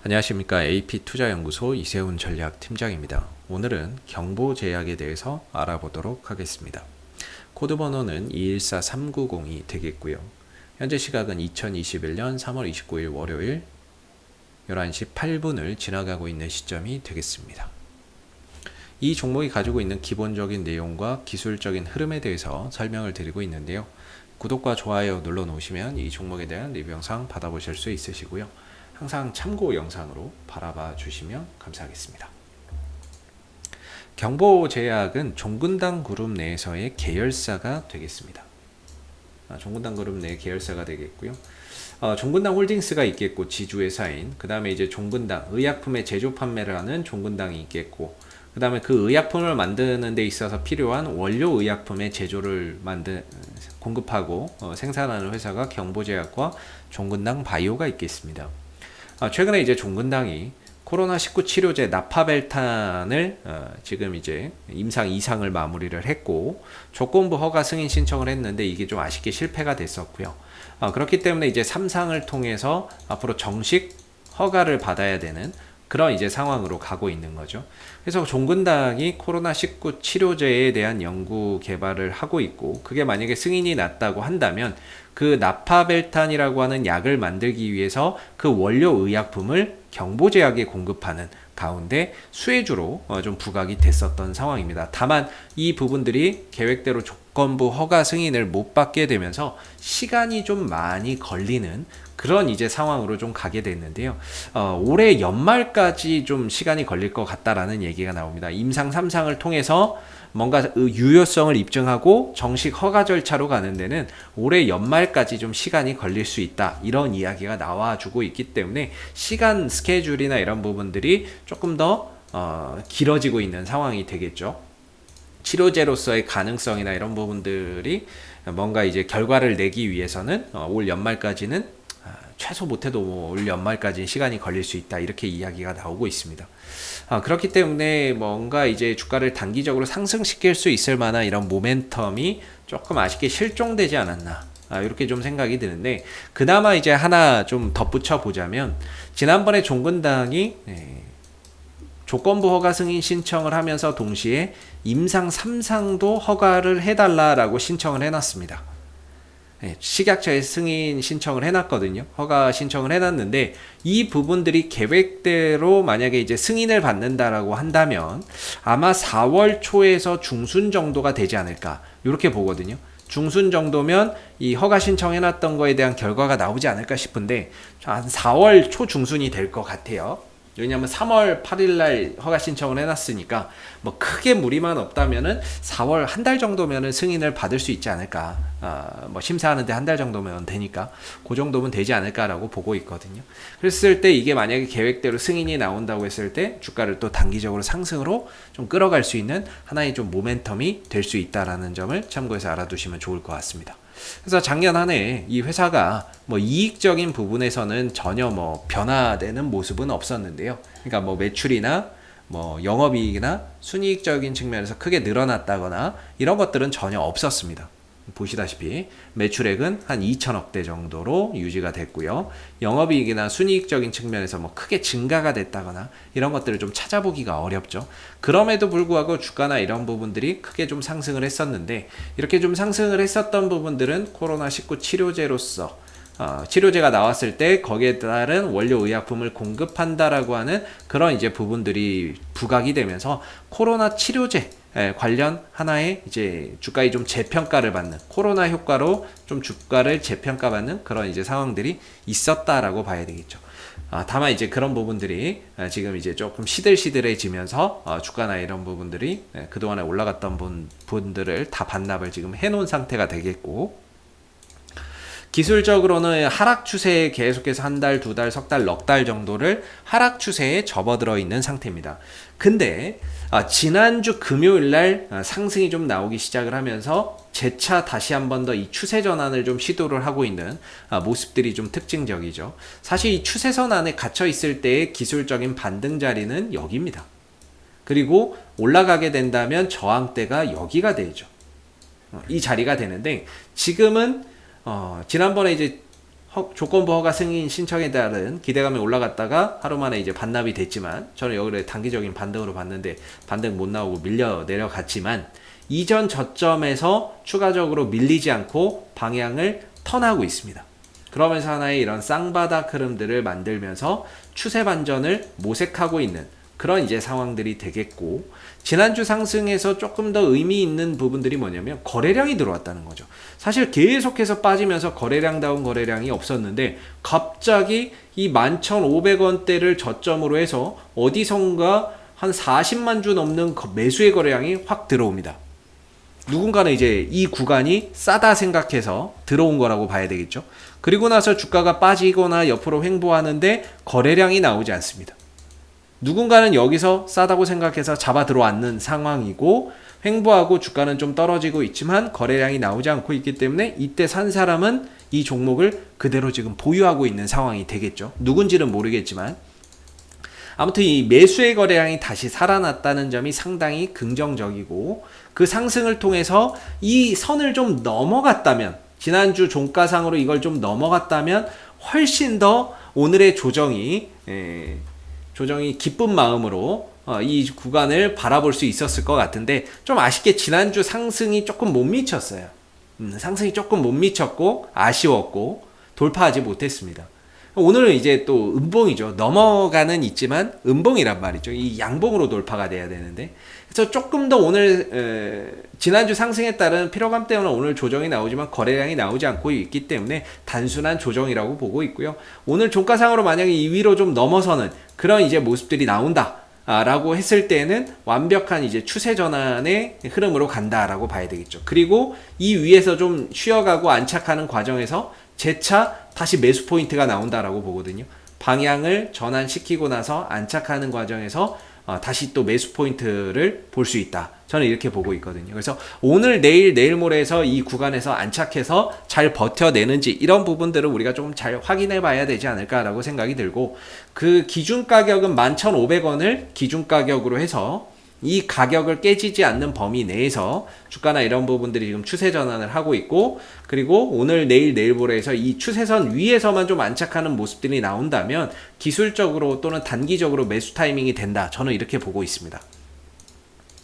안녕하십니까. AP투자연구소 이세훈 전략팀장입니다. 오늘은 경보제약에 대해서 알아보도록 하겠습니다. 코드 번호는 214390이 되겠고요. 현재 시각은 2021년 3월 29일 월요일 11시 8분을 지나가고 있는 시점이 되겠습니다. 이 종목이 가지고 있는 기본적인 내용과 기술적인 흐름에 대해서 설명을 드리고 있는데요. 구독과 좋아요 눌러 놓으시면 이 종목에 대한 리뷰 영상 받아보실 수 있으시고요. 항상 참고 영상으로 바라봐 주시면 감사하겠습니다. 경보제약은 종근당 그룹 내에서의 계열사가 되겠습니다. 종근당 그룹 내 계열사가 되겠고요. 종근당 홀딩스가 있겠고 지주회사인, 그 다음에 이제 종근당 의약품의 제조 판매를 하는 종근당이 있겠고, 그 다음에 그 의약품을 만드는 데 있어서 필요한 원료 의약품의 제조를 공급하고 생산하는 회사가 경보제약과 종근당 바이오가 있겠습니다. 최근에 이제 종근당이 코로나19 치료제 나파벨탄을 지금 이제 임상 2상을 마무리를 했고, 조건부 허가 승인 신청을 했는데 이게 좀 아쉽게 실패가 됐었고요. 그렇기 때문에 이제 3상을 통해서 앞으로 정식 허가를 받아야 되는 그런 이제 상황으로 가고 있는 거죠. 그래서 종근당이 코로나19 치료제에 대한 연구 개발을 하고 있고, 그게 만약에 승인이 났다고 한다면 그 나파벨탄이라고 하는 약을 만들기 위해서 그 원료 의약품을 경보제약에 공급하는 가운데 수혜주로 좀 부각이 됐었던 상황입니다. 다만 이 부분들이 계획대로 조건부 허가 승인을 못 받게 되면서 시간이 좀 많이 걸리는 그런 이제 상황으로 좀 가게 됐는데요. 올해 연말까지 좀 시간이 걸릴 것 같다라는 얘기가 나옵니다. 임상 3상을 통해서 뭔가 유효성을 입증하고 정식 허가 절차로 가는 데는 올해 연말까지 좀 시간이 걸릴 수 있다, 이런 이야기가 나와주고 있기 때문에 시간 스케줄이나 이런 부분들이 조금 더 길어지고 있는 상황이 되겠죠. 치료제로서의 가능성이나 이런 부분들이 뭔가 이제 결과를 내기 위해서는 올 연말까지는 최소 못해도 올 연말까지 시간이 걸릴 수 있다, 이렇게 이야기가 나오고 있습니다. 그렇기 때문에 뭔가 이제 주가를 단기적으로 상승시킬 수 있을 만한 이런 모멘텀이 조금 아쉽게 실종되지 않았나, 이렇게 좀 생각이 드는데, 그나마 이제 하나 좀 덧붙여 보자면, 지난번에 종근당이 조건부 허가 승인 신청을 하면서 동시에 임상 3상도 허가를 해달라라고 신청을 해놨습니다. 식약처에 승인 신청을 해놨거든요. 허가 신청을 해놨는데 이 부분들이 계획대로 만약에 이제 승인을 받는다라고 한다면 아마 4월 초에서 중순 정도가 되지 않을까, 이렇게 보거든요. 중순 정도면 이 허가 신청해놨던 거에 대한 결과가 나오지 않을까 싶은데 한 4월 초 중순이 될 것 같아요. 왜냐면 3월 8일날 허가 신청을 해놨으니까 뭐 크게 무리만 없다면은 4월 한 달 정도면은 승인을 받을 수 있지 않을까. 뭐 심사하는데 한 달 정도면 되니까 그 정도면 되지 않을까라고 보고 있거든요. 그랬을 때 이게 만약에 계획대로 승인이 나온다고 했을 때 주가를 또 단기적으로 상승으로 좀 끌어갈 수 있는 하나의 좀 모멘텀이 될 수 있다라는 점을 참고해서 알아두시면 좋을 것 같습니다. 그래서 작년 한 해 이 회사가 뭐 이익적인 부분에서는 전혀 뭐 변화되는 모습은 없었는데요. 그러니까 뭐 매출이나 뭐 영업이익이나 순이익적인 측면에서 크게 늘어났다거나 이런 것들은 전혀 없었습니다. 보시다시피 매출액은 한 2천억대 정도로 유지가 됐고요. 영업이익이나 순이익적인 측면에서 뭐 크게 증가가 됐다거나 이런 것들을 좀 찾아보기가 어렵죠. 그럼에도 불구하고 주가나 이런 부분들이 크게 좀 상승을 했었는데, 이렇게 좀 상승을 했었던 부분들은 코로나19 치료제로서 치료제가 나왔을 때 거기에 따른 원료 의약품을 공급한다라고 하는 그런 이제 부분들이 부각이 되면서 코로나 치료제 관련 하나의 이제 주가의 좀 재평가를 받는, 코로나 효과로 좀 주가를 재평가받는 그런 이제 상황들이 있었다라고 봐야 되겠죠. 다만 이제 그런 부분들이 지금 이제 조금 시들시들해지면서 주가나 이런 부분들이 그동안에 올라갔던 분들을 다 반납을 지금 해놓은 상태가 되겠고, 기술적으로는 하락 추세에 계속해서 한 달, 두 달, 석 달, 넉 달 정도를 하락 추세에 접어들어 있는 상태입니다. 근데 지난주 금요일날 상승이 좀 나오기 시작을 하면서 재차 다시 한 번 더 이 추세 전환을 좀 시도를 하고 있는 모습들이 좀 특징적이죠. 사실 이 추세선 안에 갇혀 있을 때의 기술적인 반등 자리는 여기입니다. 그리고 올라가게 된다면 저항대가 여기가 되죠. 이 자리가 되는데 지금은 지난번에 이제 조건부 허가 승인 신청에 따른 기대감이 올라갔다가 하루 만에 이제 반납이 됐지만, 저는 여기를 단기적인 반등으로 봤는데 반등 못 나오고 밀려 내려갔지만, 이전 저점에서 추가적으로 밀리지 않고 방향을 턴하고 있습니다. 그러면서 하나의 이런 쌍바닥 흐름들을 만들면서 추세 반전을 모색하고 있는 그런 이제 상황들이 되겠고, 지난주 상승에서 조금 더 의미 있는 부분들이 뭐냐면 거래량이 들어왔다는 거죠. 사실 계속해서 빠지면서 거래량다운 거래량이 없었는데 갑자기 이 11,500원대를 저점으로 해서 어디선가 한 40만 주 넘는 매수의 거래량이 확 들어옵니다. 누군가는 이제 이 구간이 싸다 생각해서 들어온 거라고 봐야 되겠죠. 그리고 나서 주가가 빠지거나 옆으로 횡보하는데 거래량이 나오지 않습니다. 누군가는 여기서 싸다고 생각해서 잡아 들어왔는 상황이고, 횡보하고 주가는 좀 떨어지고 있지만 거래량이 나오지 않고 있기 때문에 이때 산 사람은 이 종목을 그대로 지금 보유하고 있는 상황이 되겠죠. 누군지는 모르겠지만 아무튼 이 매수의 거래량이 다시 살아났다는 점이 상당히 긍정적이고, 그 상승을 통해서 이 선을 좀 넘어갔다면, 지난주 종가상으로 이걸 좀 넘어갔다면 훨씬 더 오늘의 조정이 기쁜 마음으로 이 구간을 바라볼 수 있었을 것 같은데, 좀 아쉽게 지난주 상승이 조금 못 미쳤어요. 상승이 조금 못 미쳤고 아쉬웠고 돌파하지 못했습니다. 오늘은 이제 또 음봉이죠. 넘어가는 있지만 음봉이란 말이죠. 이 양봉으로 돌파가 돼야 되는데, 그래서 조금 더 오늘 지난주 상승에 따른 피로감 때문에 오늘 조정이 나오지만 거래량이 나오지 않고 있기 때문에 단순한 조정이라고 보고 있고요. 오늘 종가상으로 만약에 이 위로 좀 넘어서는 그런 이제 모습들이 나온다 라고 했을 때는 완벽한 이제 추세 전환의 흐름으로 간다라고 봐야 되겠죠. 그리고 이 위에서 좀 쉬어가고 안착하는 과정에서 재차 다시 매수 포인트가 나온다라고 보거든요. 방향을 전환시키고 나서 안착하는 과정에서 다시 또 매수 포인트를 볼 수 있다. 저는 이렇게 보고 있거든요. 그래서 오늘, 내일 모레에서 이 구간에서 안착해서 잘 버텨내는지 이런 부분들을 우리가 좀 잘 확인해 봐야 되지 않을까라고 생각이 들고, 그 기준 가격은 11,500원을 기준 가격으로 해서 이 가격을 깨지지 않는 범위 내에서 주가나 이런 부분들이 지금 추세 전환을 하고 있고, 그리고 오늘, 내일 모레에서 이 추세선 위에서만 좀 안착하는 모습들이 나온다면 기술적으로 또는 단기적으로 매수 타이밍이 된다. 저는 이렇게 보고 있습니다.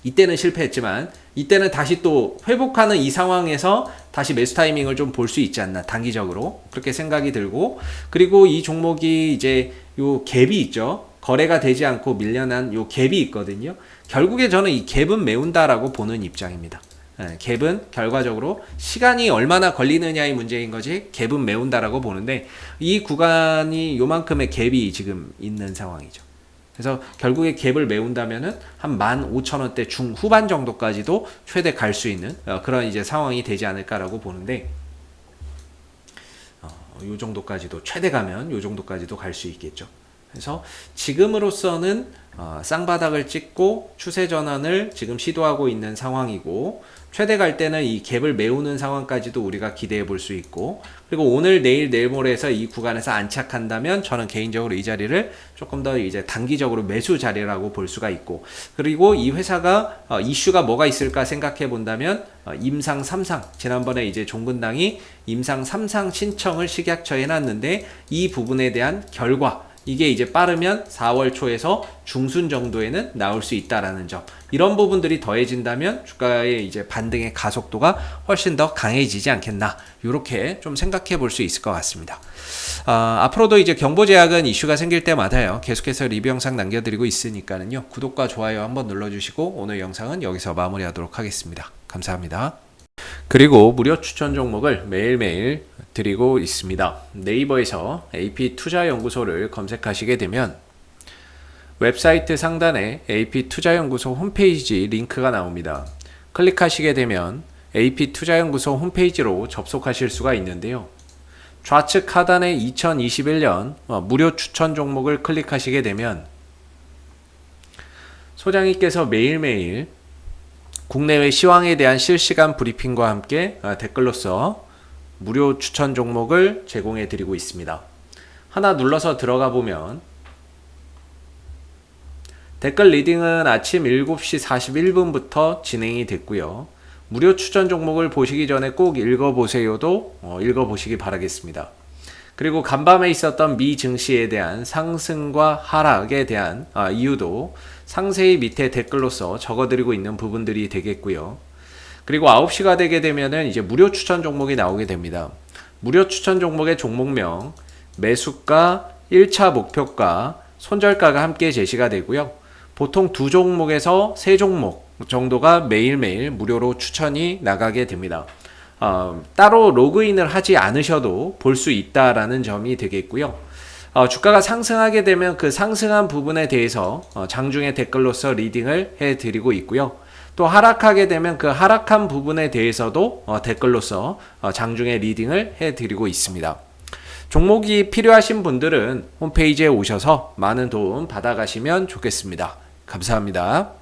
이때는 실패했지만 이때는 다시 또 회복하는 이 상황에서 다시 매수 타이밍을 좀 볼 수 있지 않나, 단기적으로 그렇게 생각이 들고, 그리고 이 종목이 이제 요 갭이 있죠. 거래가 되지 않고 밀려난 요 갭이 있거든요. 결국에 저는 이 갭은 메운다라고 보는 입장입니다. 갭은 결과적으로 시간이 얼마나 걸리느냐의 문제인 거지, 갭은 메운다라고 보는데, 이 구간이 요만큼의 갭이 지금 있는 상황이죠. 그래서 결국에 갭을 메운다면은 한 15,000원대 중후반 정도까지도 최대 갈 수 있는 그런 이제 상황이 되지 않을까라고 보는데, 요 정도까지도 최대 가면 요 정도까지도 갈 수 있겠죠. 그래서 지금으로서는 쌍바닥을 찍고 추세 전환을 지금 시도하고 있는 상황이고, 최대 갈 때는 이 갭을 메우는 상황까지도 우리가 기대해 볼 수 있고, 그리고 오늘, 내일 모레에서 이 구간에서 안착한다면 저는 개인적으로 이 자리를 조금 더 이제 단기적으로 매수 자리라고 볼 수가 있고, 그리고 이 회사가 이슈가 뭐가 있을까 생각해 본다면 임상 3상, 지난번에 이제 종근당이 임상 3상 신청을 식약처에 해놨는데 이 부분에 대한 결과, 이게 이제 빠르면 4월 초에서 중순 정도에는 나올 수 있다라는 점, 이런 부분들이 더해진다면 주가의 이제 반등의 가속도가 훨씬 더 강해지지 않겠나, 이렇게 좀 생각해 볼 수 있을 것 같습니다. 앞으로도 이제 경보제약은 이슈가 생길 때마다요 계속해서 리뷰 영상 남겨드리고 있으니까는요, 구독과 좋아요 한번 눌러주시고 오늘 영상은 여기서 마무리하도록 하겠습니다. 감사합니다. 그리고 무료 추천 종목을 매일매일 드리고 있습니다. 네이버에서 AP투자연구소를 검색하시게 되면 웹사이트 상단에 AP투자연구소 홈페이지 링크가 나옵니다. 클릭하시게 되면 AP투자연구소 홈페이지로 접속하실 수가 있는데요. 좌측 하단에 2021년 무료 추천 종목을 클릭하시게 되면 소장님께서 매일매일 국내외 시황에 대한 실시간 브리핑과 함께 댓글로서 무료 추천 종목을 제공해 드리고 있습니다. 하나 눌러서 들어가 보면 댓글 리딩은 아침 7시 41분부터 진행이 됐고요. 무료 추천 종목을 보시기 전에 꼭 읽어보세요도 읽어보시기 바라겠습니다. 그리고 간밤에 있었던 미 증시에 대한 상승과 하락에 대한 이유도 상세히 밑에 댓글로서 적어드리고 있는 부분들이 되겠고요. 그리고 9시가 되게 되면은 이제 무료 추천 종목이 나오게 됩니다. 무료 추천 종목의 종목명, 매수가, 1차 목표가, 손절가가 함께 제시가 되고요. 보통 두 종목에서 세 종목 정도가 매일매일 무료로 추천이 나가게 됩니다. 따로 로그인을 하지 않으셔도 볼 수 있다라는 점이 되겠고요. 주가가 상승하게 되면 그 상승한 부분에 대해서 장중에 댓글로서 리딩을 해드리고 있고요. 또 하락하게 되면 그 하락한 부분에 대해서도 댓글로서 장중에 리딩을 해드리고 있습니다. 종목이 필요하신 분들은 홈페이지에 오셔서 많은 도움 받아가시면 좋겠습니다. 감사합니다.